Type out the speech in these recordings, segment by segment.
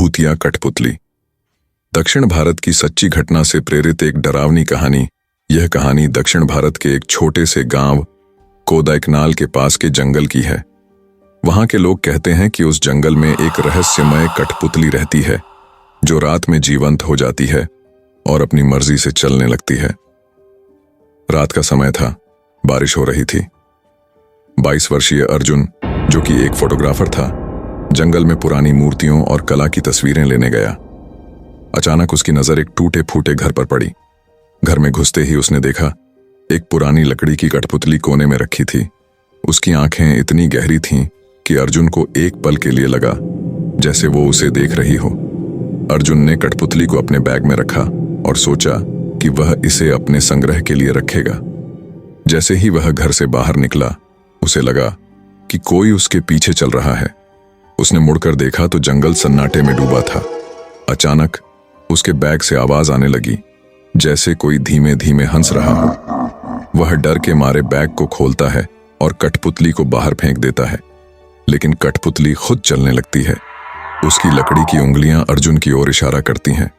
भूत या कठपुतली। दक्षिण भारत की सच्ची घटना से प्रेरित एक डरावनी कहानी। यह कहानी दक्षिण भारत के एक छोटे से गांव कोडाइकनाल के पास के जंगल की है। वहां के लोग कहते हैं कि उस जंगल में एक रहस्यमय कठपुतली रहती है जो रात में जीवंत हो जाती है और अपनी मर्जी से चलने लगती है। रात का समय था, बारिश हो रही थी। 22 वर्षीय अर्जुन, जो कि एक फोटोग्राफर था, जंगल में पुरानी मूर्तियों और कला की तस्वीरें लेने गया। अचानक उसकी नजर एक टूटे फूटे घर पर पड़ी। घर में घुसते ही उसने देखा एक पुरानी लकड़ी की कठपुतली कोने में रखी थी। उसकी आंखें इतनी गहरी थीं कि अर्जुन को एक पल के लिए लगा जैसे वो उसे देख रही हो। अर्जुन ने कठपुतली को अपने बैग में रखा और सोचा कि वह इसे अपने संग्रह के लिए रखेगा। जैसे ही वह घर से बाहर निकला, उसे लगा कि कोई उसके पीछे चल रहा है। उसने मुड़कर देखा तो जंगल सन्नाटे में डूबा था। अचानक उसके बैग से आवाज आने लगी, जैसे कोई धीमे धीमे हंस रहा हो। वह डर के मारे बैग को खोलता है और कठपुतली को बाहर फेंक देता है, लेकिन कठपुतली खुद चलने लगती है। उसकी लकड़ी की उंगलियां अर्जुन की ओर इशारा करती हैं।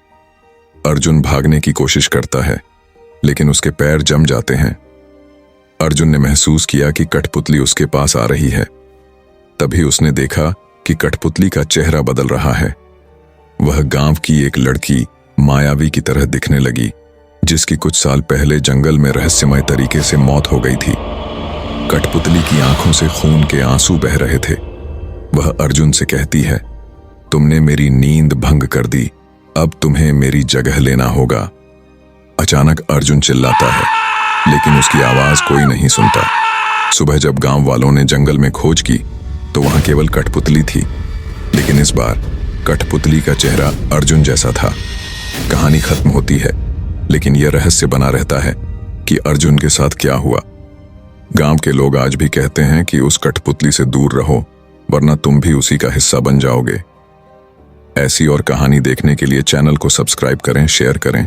अर्जुन भागने की कोशिश करता है, लेकिन उसके पैर जम जाते हैं। अर्जुन ने महसूस किया कि कठपुतली उसके पास आ रही है। तभी उसने देखा कि कठपुतली का चेहरा बदल रहा है। वह गांव की एक लड़की मायावी की तरह दिखने लगी, जिसकी कुछ साल पहले जंगल में रहस्यमय तरीके से मौत हो गई थी। कठपुतली की आंखों से खून के आंसू बह रहे थे। वह अर्जुन से कहती है, तुमने मेरी नींद भंग कर दी, अब तुम्हें मेरी जगह लेना होगा। अचानक अर्जुन चिल्लाता है, लेकिन उसकी आवाज कोई नहीं सुनता। सुबह जब गांव वालों ने जंगल में खोज की तो वहां केवल कठपुतली थी, लेकिन इस बार कठपुतली का चेहरा अर्जुन जैसा था। कहानी खत्म होती है, लेकिन यह रहस्य बना रहता है कि अर्जुन के साथ क्या हुआ। गांव के लोग आज भी कहते हैं कि उस कठपुतली से दूर रहो, वरना तुम भी उसी का हिस्सा बन जाओगे। ऐसी और कहानी देखने के लिए चैनल को सब्सक्राइब करें, शेयर करें